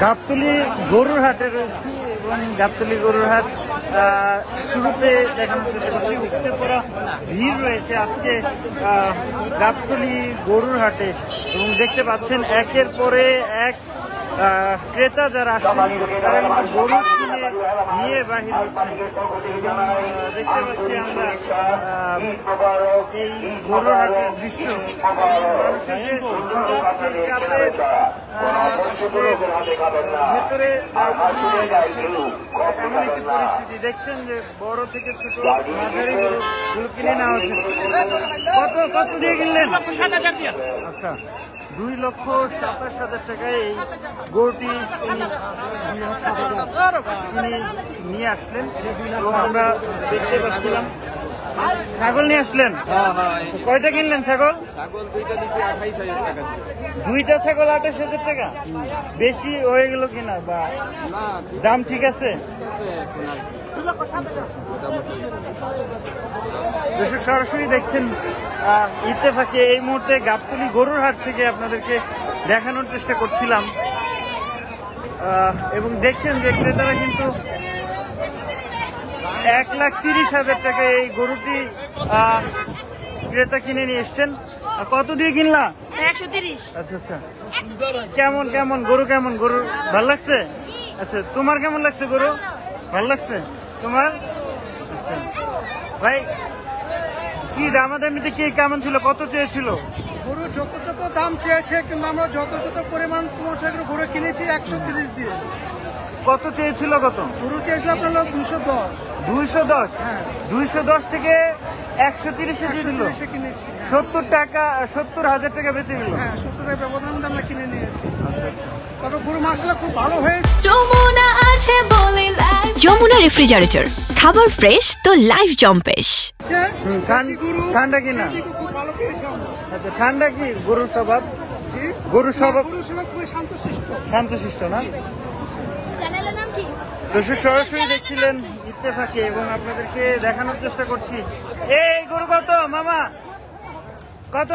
গাবতলী গরুর হাটে রয়েছি এবং গাবতলী গরুর হাট শুরুতে দেখানোর চেষ্টা করছি। উপচে পড়া ভিড় রয়েছে আজকে গাবতলী গরুর হাটে এবং দেখতে পাচ্ছেন একের পরে এক ক্রেতা যারা আসছেন তারা কিন্তু গরু কিনে নিয়ে বাহির হচ্ছেন। দেখতে পাচ্ছি আমরা এই গরুর হাটের দৃশ্য। ভেতরে এমন একটি পরিস্থিতি দেখছেন যে বড় থেকে ছোট মাঝারি গরু কিনে নেওয়া হচ্ছে। কত দিয়ে কিনলেন? আচ্ছা, 2,27,000 টাকায় এই গরুটি নিয়ে আসলেন এবং আমরা দেখতে পাচ্ছিলাম। ছাগল নিয়ে আসলেন? কয়টা কিনলেন ছাগল? দুইটা ছাগল 28,000 টাকা। বেশি হয়ে গেল কিনা বা দাম ঠিক আছে? দর্শক সরাসরি দেখছেন ইত্তেফাকে এই মুহূর্তে গাবতলী গরুর হাট থেকে আপনাদেরকে দেখানোর চেষ্টা করছিলাম এবং দেখছেন যে ক্রেতারা কিন্তু 1,30,000 টাকায় এই গরুটি ক্রেতা কিনে নিয়ে এসছেন। কত দিয়ে কিনলা? 130। আচ্ছা আচ্ছা, কেমন গরু? কেমন গরু ভালো লাগছে? আচ্ছা, তোমার কেমন লাগছে গরু? ভালো লাগছে তোমার? আচ্ছা ভাই, কি দামাদামিতে কি কেমন ছিল? কত চেয়েছিল? গরু যত দাম চেয়েছে, কিন্তু আমরা যত পরিমাণ গরু কিনেছি 130 দিয়ে। কত চেয়েছিল? কত গরু চেয়েছিল আপনার 210। 210? হ্যাঁ, 210 থেকে 130-এ দিয়ে দিল। 70,000 টাকা বেঁচে গেল। হ্যাঁ, 70 টাকা ব্যবধান আমরা কিনে নিয়েছি। তবে গরু মাসলা খুব ভালো হয়েছে। যমুনা আছে বলে লাইফ। যমুনা রেফ্রিজারেটর, খাবার ফ্রেশ তো লাইফ জম্পেশ। ঠান্ডা কিনা? খুব ভালো পেয়েছি আমরা। আচ্ছা, ঠান্ডা কি গরুর স্বভাব? জি, গরুর স্বভাব খুবই শান্তশিষ্ট না? চ্যানেলের নাম কি? দর্শক সরাসরি দেখছিলেন ইত্তেফাকে এবং আপনাদেরকে দেখানোর চেষ্টা করছি। এই গরু কত মামা? কত?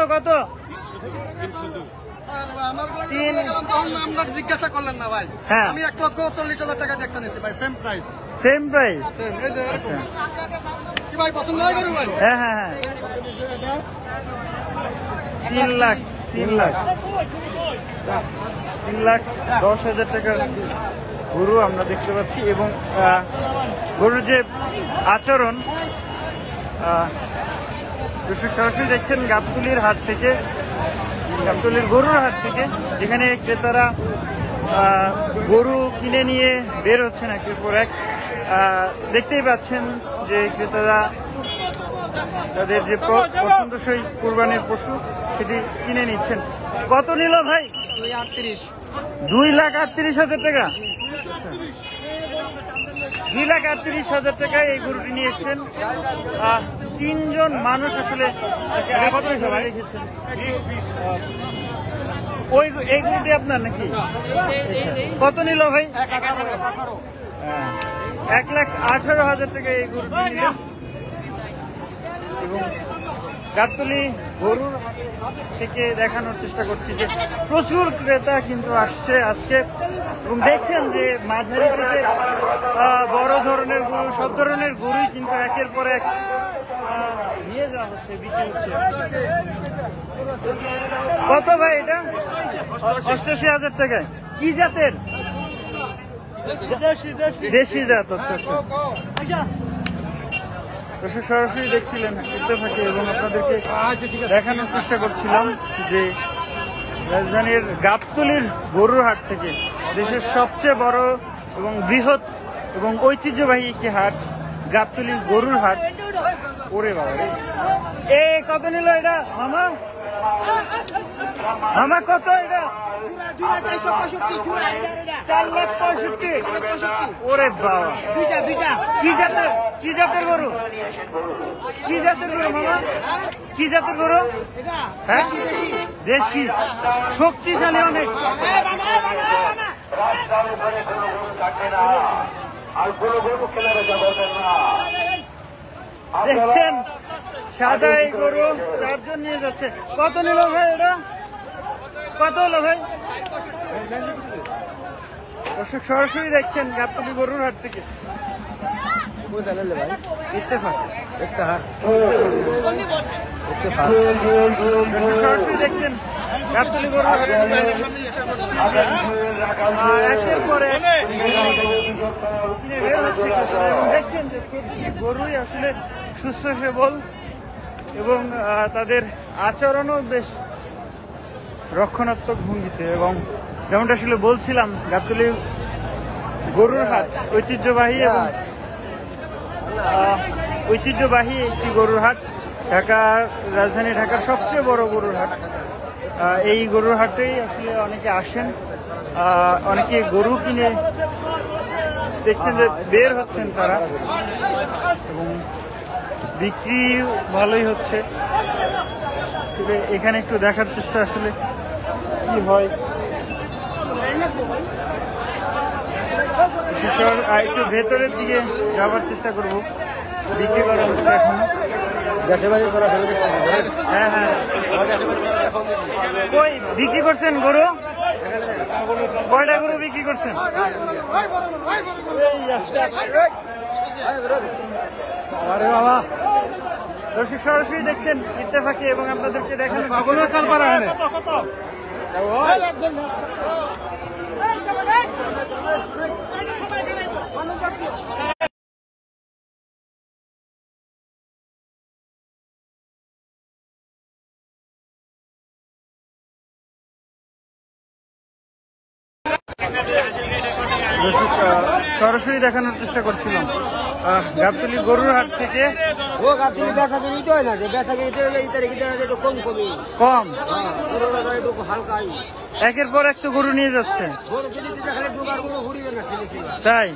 জিজ্ঞাসা করলেন না ভাই? হ্যাঁ, আমি 1,40,000 টাকা দিয়ে একটা নিয়েছি ভাই। Same price. কি ভাই পছন্দ হয় গরু ভাই? হ্যাঁ, 3,10,000 টাকার গরু আমরা দেখতে পাচ্ছি এবং গরুর যে আচরণ সরাসরি দেখছেন গাবতলীর হাট থেকে, গাবতলীর গরুর হাট থেকে, যেখানে ক্রেতারা গরু কিনে নিয়ে বের হচ্ছেন একের পর এক। দেখতেই পাচ্ছেন যে ক্রেতারা তাদের যে পছন্দসই কুরবানির পশু সেটি কিনে নিচ্ছেন। কত নিল ভাই? 2,38,000 টাকা। 2,38,000 টাকায় এই গরুটি নিয়ে এসছেন। 3 জন মানুষ আসলে রেখেছেন। এই গরুটি আপনার নাকি? কত নিল ভাই? 1,18,000 টাকায় এই গরুটি নিলেন এবং গাবতলী গরুর থেকে দেখানোর চেষ্টা করছি যে প্রচুর ক্রেতা কিন্তু আসছে আজকে এবং দেখছেন যে মাঝারি থেকে বড় ধরনের গরু, সব ধরনের গরুই কিন্তু একের পর এক নিয়ে যাওয়া হচ্ছে, বিক্রি হচ্ছে। কত ভাই এটা? 88,000 টাকায়। কি জাতের? দেশি জাত। আচ্ছা আচ্ছা, সরাসরি দেখছিলেন ইত্তেফাকে এবং আপনাদেরকে দেখানোর চেষ্টা করছিলাম যে রাজধানীর গাবতলীর গরুর হাট থেকে দেশের সবচেয়ে বড় এবং বৃহৎ এবং ঐতিহ্যবাহী একটি হাট গাবতলীর গরুর হাট। ওরে বাবা, কত নিল এটা মামা? কত এটা? 4,65,000। ওরে বাবা, কি জাতের গরু? মামা কি জাতের গরু? হ্যাঁ, দেশি। শক্তিশালী অনেক। দেখছেন সাদা এই গরু 4 জন নিয়ে যাচ্ছে। কত নিল ভাই এটা? কত হলো ভাই? দর্শক সরাসরি দেখছেন গাবতলী গরুর হাট থেকে। ইত্তেফাক। দর্শক সরাসরি দেখছেন গাবতলী গরুর হাট। একের পর এক কিনে বের হচ্ছে এবং দেখছেন যে প্রতিটি গরুই আসলে সুস্থ সবল এবং তাদের আচরণও বেশ রক্ষণাত্মক ভঙ্গিতে। এবং যেমনটা আসলে বলছিলাম, গাবতলী গরুর হাট ঐতিহ্যবাহী এবং ঐতিহ্যবাহী একটি গরুর হাট, ঢাকার রাজধানী ঢাকার সবচেয়ে বড় গরুর হাট। এই গরুর হাটেই আসলে অনেকে আসেন, অনেকে গরু কিনে দেখছেন যে বের হচ্ছেন তারা, এবং বিক্রি ভালোই হচ্ছে। তবে এখানে একটু দেখার চেষ্টা আসলে কি হয়, একটু ভেতরের দিকে যাওয়ার চেষ্টা করবো। বিক্রি করা হচ্ছে এখন। হ্যাঁ হ্যাঁ, কই বিক্রি করছেন গরু? কয়টা গরু বিক্রি করছেন? আরে বাবা, দর্শক সরাসরি দেখছেন ইত্তেফাকে এবং আপনাদেরকে দেখানো দর্শক সরাসরি দেখানোর চেষ্টা করছিলাম গাবতলী গরুর হাট থেকে। কম একের পর এক তো গরু নিয়ে যাচ্ছে, তাই?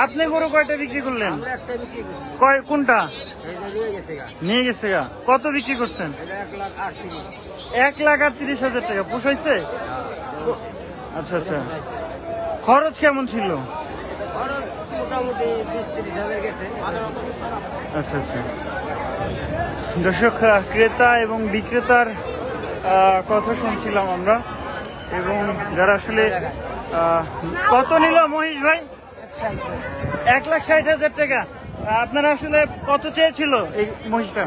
আপনি গরু কয়টা বিক্রি করলেন? কোনটা নিয়ে গেছে গা? কত বিক্রি করছেন? 1,38,000 টাকা। পোষাইছে? আচ্ছা আচ্ছা। খরচ কেমন ছিল? আচ্ছা আচ্ছা। দর্শক, ক্রেতা এবং বিক্রেতার কথা শুনছিলাম আমরা, এবং যারা আসলে কত নিল মহিষ ভাই? 1,60,000 টাকা। আপনারা আসলে কত চেয়েছিল এই মহিষটা?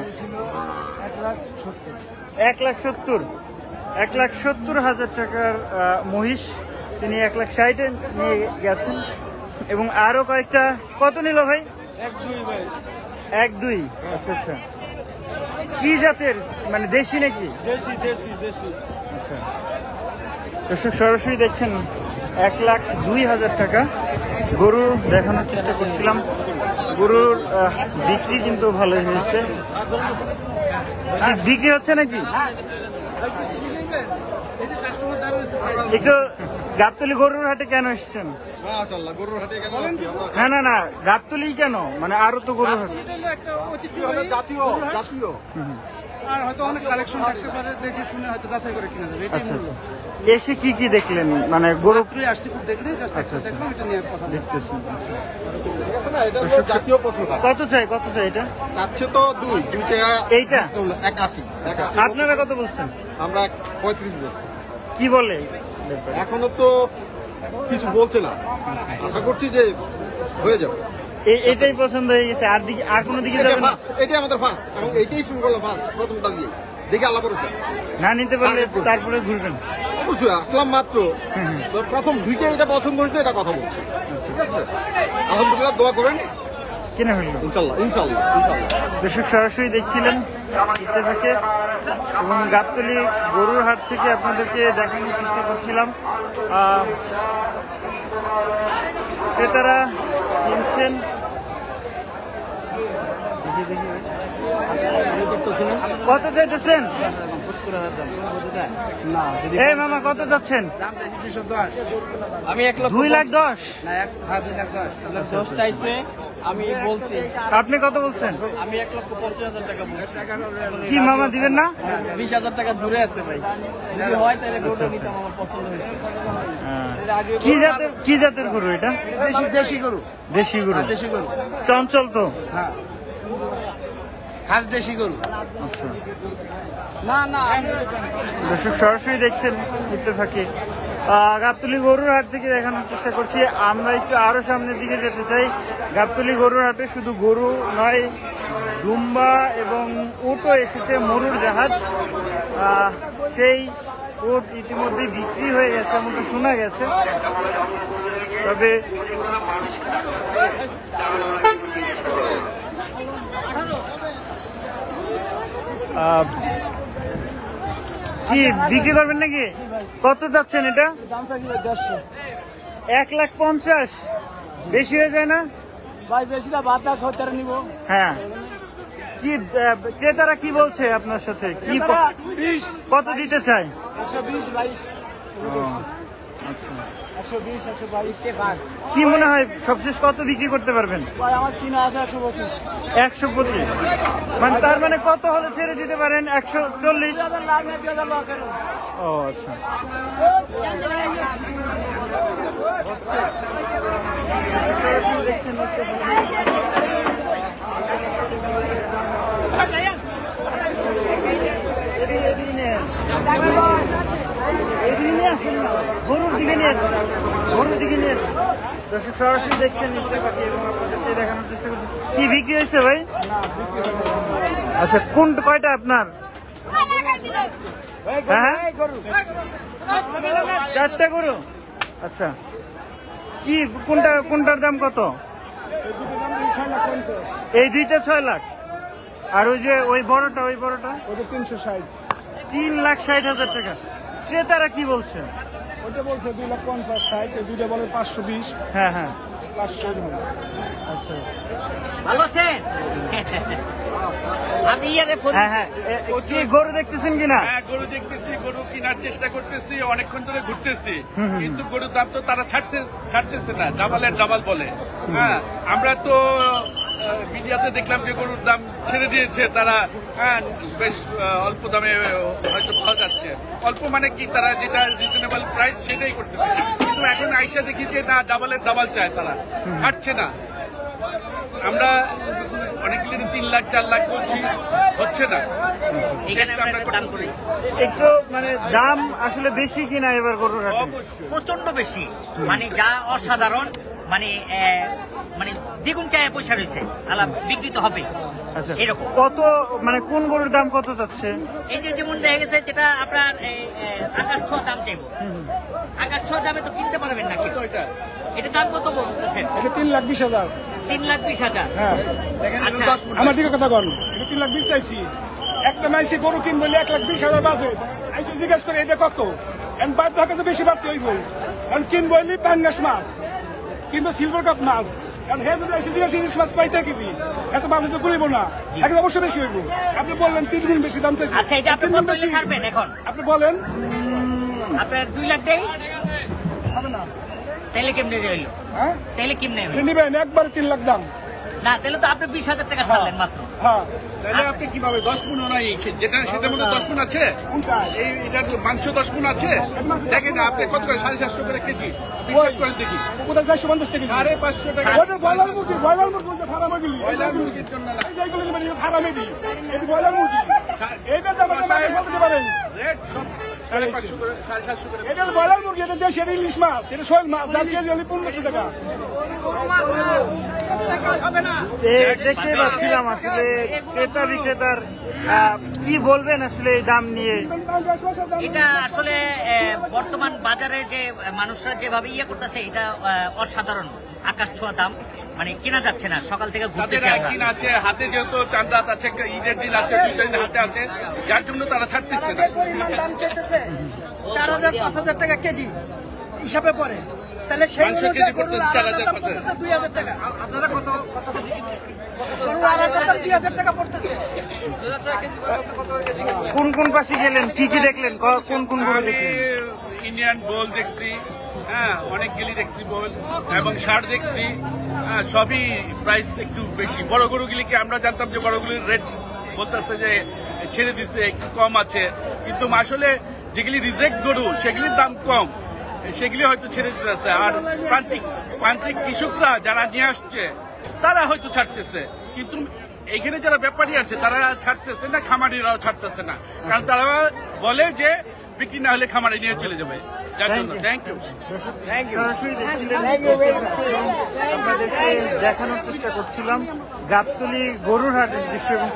1,70,000 টাকার মহিষ তিনি 1,60,000 নিয়ে গেছেন। এবং আরো কয়েকটা কত নিল ভাই? 1,2,000। আচ্ছা আচ্ছা। কি জাতের, মানে দেশি নাকি? আচ্ছা। দর্শক সরাসরি দেখছেন 1,02,000 টাকা গরু দেখানোর চেষ্টা করছিলাম। গরুর বিক্রি কিন্তু ভালোই হয়েছে। বিক্রি হচ্ছে নাকি? একটু গাবতলী গরুর হাটে কেন এসছেন? না না না, গাবতলী কেন, মানে আরো তো গরুর হাট আর হয়তো অনেক কালেকশন থাকতে পারে, দেখে শুনে হয়তো যাচাই করে কিনা যাবে। আচ্ছা। এসে কি কি দেখলেন? মানে গরু আসছি খুব দেখলে জাস্ট একটা দেখলাম, এটা নিয়ে কথা দেখতেছি। কত চাই এটা? চাচ্ছে তো দুইটা। এইটা 81। আপনারা কত বলছেন? আমরা 35 বলছি। কি বলে? এখনো তো কিছু বলছে না, আশা করছি যে হয়ে যাবে। এটাই পছন্দ হয়ে গেছে? আর কোনো দিকে যাবেন? এটাই আমাদের ফার্স্ট, এবং এটাই শুরু করলাম ফার্স্ট, প্রথমটা দিয়ে দেখি আল্লাহ ভরসা। না নিতে পারলে তারপরে ঘুরবেন। অবশ্যই আসলাম মাত্র, তো প্রথম দুইটা এটা পছন্দ হয়েছে, এটা কথা বলছে। ঠিক আছে, আলহামদুলিল্লাহ, দোয়া করেন, কিনে ফেলল ইনশাল্লাহ ইনশাল্লাহ ইনশাল্লাহ। দর্শক সরাসরি দেখছিলেন ইত্তেফাকে এবং গাবতলী গরুর হাট থেকে আপনাদেরকে দেখানোর চেষ্টা করছিলাম। ক্রেতারা কিনছেন। কত চাইতেছেন? এই মামা কত যাচ্ছেন? আমি 2,10,000। 2,10,000 চাইছে, আমি বলছি। আপনি কত বলছেন? আমি 1,50,000 টাকা বলছি। কি মামা দিবেন না? 20,000 টাকা দূরে আছে ভাই, যদি হয় তাহলে গরুটা নিতাম, আমার পছন্দ হয়েছে। কি জাতের গরু এটা? দেশি গরু। দেশি গরু। দেশি গরু চঞ্চল তো? হ্যাঁ, খাস দেশি গরু। না না, দর্শক সরাসরি দেখছেন ইত্তেফাকে গাবতলী গরুর হাট থেকে দেখানোর চেষ্টা করছি। আমরা একটু আরো সামনের দিকে যেতে চাই। গাবতলী গরুর হাটে শুধু গরু নয়, দুম্বা এবং উটও এসেছে, মরুর জাহাজ। সেই উট ইতিমধ্যে বিক্রি হয়ে গেছে এমনটা শোনা গেছে। তবে কি বিক্রি করবেন নাকি? কত যাচ্ছেন এটা? 1,50,000 বেশি হয়ে যায় না ভাই? বেশি না, 12,000 নিব। হ্যাঁ, কি ক্রেতারা কি বলছে আপনার সাথে? কি কত দিতে চায়? 120, 22। আচ্ছা, 120, 122। কি মনে হয় সবশেষ কত বিক্রি করতে পারবেন? ভাই আমার কিনা আছে 125। 125, মানে তার মানে কত হলে ছেড়ে দিতে পারেন? 140। 2,000 লাখ না, 2,000 লস এর। ও আচ্ছা, গরুর দিকে নিয়ে দর্শক সরাসরি দেখছেন নিশ্চয় পাখি এবং আপনাদেরকে দেখানোর চেষ্টা করছি। কি বিক্রি হয়েছে ভাই? আচ্ছা, কোন কয়টা আপনার? হ্যাঁ, 4টা গরু। আচ্ছা, কি কোনটার দাম কত? এই দুইটা 6 লাখ, আর ওই যে ওই বড়টা 360। 3,60,000 টাকা। ক্রেতারা কি বলছে? ওটা বলছে 2,50,000, 60। এই দুইটা বলে 520। হ্যাঁ হ্যাঁ, 500। আচ্ছা, ভালো আছেন? আমি হ্যাঁ হ্যাঁ, কি গরু দেখতেছেন কিনা? হ্যাঁ, গরু দেখতেছি, গরু কেনার চেষ্টা করতেছি, অনেকক্ষণ ধরে ঘুরতেছি, কিন্তু গরুর দাম তো তারা ছাড়তেছে না, ডাবল বলে। হ্যাঁ, আমরা তো মিডিয়াতে দেখলাম যে গরুর দাম ছেড়ে দিয়েছে তারা। হ্যাঁ, বেশ অল্প দামে হয়তো পাওয়া যাচ্ছে। অল্প মানে কি, তারা যেটা রিজনেবল প্রাইস সেটাই করতেছে, কিন্তু এখন আইসা দেখি যে না, ডাবল চায় তারা, ছাড়ছে না। আমরা অনেকগুলি 3 লাখ 4 লাখ বলছি, হচ্ছে না। একটু মানে দাম আসলে বেশি কিনা এবার গরুর হাটে? অবশ্যই প্রচন্ড বেশি, মানে যা অসাধারণ, মানে মানে দ্বিগুণ চায় পয়সা রয়েছে, আলাপ বিক্রি তো হবে। আচ্ছা, এরকম কত মানে কোন গরুর দাম কত যাচ্ছে? এই যে যেমন দেখা গেছে যেটা আপনার আকাশ ছোঁয়া দাম চাইবো, আকাশ ছোঁয়া দামে তো কিনতে পারবেন না, কিন্তু এটা দাম কত বলতেছেন? এটা 3,20,000। 3,20,000। হ্যাঁ, আচ্ছা, আমার দিকে কথা বল। এটা 3,20,000 চাইছি। একটা মাইসে গরু কিনবো 1,20,000 বাজে, আইসে জিজ্ঞাসা করে এটা কত। এখন বাদ ভাগ কাছে বেশি বাড়তে হইব। এখন কিনবো পাঙ্গাস মাছ, কিনবো সিলভার কাপ মাছ। কারণ হে যদি এসে জিজ্ঞাসা ইলিশ মাছ 5 টাকা কেজি, এত বাজে তো করিব না, এখন অবশ্যই বেশি হইব। আপনি বললেন 3 গুণ বেশি দাম চাইছি। আচ্ছা, এটা আপনি কত হলে ছাড়বেন এখন? আপনি বলেন। আপনার 2 লাখ দেই হবে না? তাইলে কেমনে হইল? হ্যাঁ, তাইলে কেমনে হইল? নিবেন একবারে 3 লাখ দাম। না, তাহলে তো আপনি 20,000 টাকা ছাড়লেন মাত্র। হ্যাঁ, তাহলে আপনি কিভাবে 10 গুণ নাই, যেটা সেটার মধ্যে 10 গুণ আছে, এটার মাংস 10 গুণ আছে। দেখেন আপনি কত করে, 750 করে কেজি বিশ্বাস করে দেখি। কোথায় 450 টাকা? 550 টাকা। ওটা ব্রয়লার মুরগি ফার্মে গেলি। ব্রয়লার মুরগির জন্য না, এইগুলো মানে ফার্মে দি। এই ব্রয়লার মুরগি এইটা দাম বলতে পারেন। রেট সব 550 করে, 750 করে। এটা ব্রয়লার মুরগি, এটা দেশের ইলিশ মাছ, এটা শোল মাছ, যার কেজি হলে 1500 টাকা। দেখতে পাচ্ছিলাম আসলে ক্রেতা বিক্রেতার কি বলবেন আসলে এই দাম নিয়ে? এটা আসলে বর্তমান বাজারে যে মানুষরা যেভাবে ইয়ে করতেছে, এটা অসাধারণ আকাশ ছোঁয়া দাম, মানে কেনা যাচ্ছে না। সকাল থেকে ঘুরতেছে, একদিন আছে হাতে, যেহেতু চাঁদ আছে, ঈদের দিন আছে, 2 দিন হাতে আছে, যার জন্য তারা ছাড়তেছে না। পরিমাণ দাম চাইতেছে 4,000 5,000 টাকা কেজি হিসাবে পড়ে, তাহলে সেই অনুযায়ী গরুর আড়াটার দাম পড়তেছে 2,000 টাকা। আপনারা কত গরুর আড়াটার দাম 2,000 টাকা পড়তেছে। কোন কোন পাশে গেলেন, কি কি দেখলেন, কোন কোন গরু দেখলেন? ইন্ডিয়ান বোল দেখছি, হ্যাঁ, অনেক গিলি দেখছি বোল, এবং ষাঁড় দেখছি। হ্যাঁ, সবই প্রাইস একটু বেশি। বড় গরুগুলিকে আমরা জানতাম যে বড়গুলির রেট বলতেছে যে ছেড়ে দিচ্ছে, একটু কম আছে, কিন্তু আসলে যেগুলি রিজেক্ট গরু সেগুলির দাম কম, সেগুলি হয়তো ছেড়ে দিতেছে। আর প্রান্তিক কৃষকরা যারা নিয়ে আসছে তারা হয়তো ছাড়তেছে, কিন্তু এখানে যারা ব্যাপারী আছে তারা ছাড়তেছে না, খামারিরাও ছাড়তেছে না, কারণ তারা বলে যে বিক্রি না হলে খামারে নিয়ে চলে যাবে। যার জন্য থ্যাংক ইউ। সরাসরি দেখছিলেন আপনাদেরকে দেখানোর চেষ্টা করছিলাম গাবতলী গরুর হাটের দৃশ্য এবং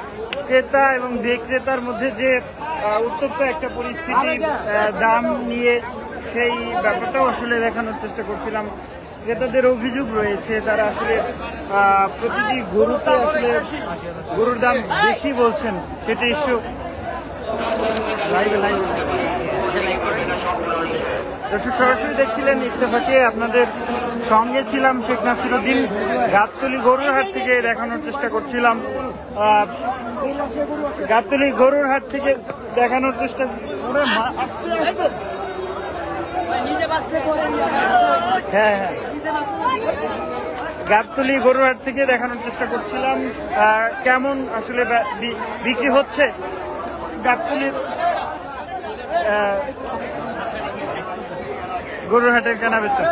ক্রেতা এবং বিক্রেতার মধ্যে যে উত্তপ্ত একটা পরিস্থিতি দাম নিয়ে সেই ব্যাপারটাও আসলে দেখানোর চেষ্টা করছিলাম। ক্রেতাদের অভিযোগ রয়েছে তারা আসলে প্রতিটি গরুতে আসলে গরুর দাম বেশি বলছেন। সেটা ইস্যু দর্শক সরাসরি দেখছিলেন ইত্তেফাকে, আপনাদের সঙ্গে ছিলাম শেখ নাসিরউদ্দিন। গাবতলী গরুর হাট থেকে দেখানোর চেষ্টা করছিলাম, গাবতলী গরুর হাট থেকে দেখানোর চেষ্টা হ্যাঁ গাবতলী গরুর হাট থেকে দেখানোর চেষ্টা করছিলাম কেমন আসলে বিক্রি হচ্ছে গাবতলীর গরুর হাটের কেনা বেচা।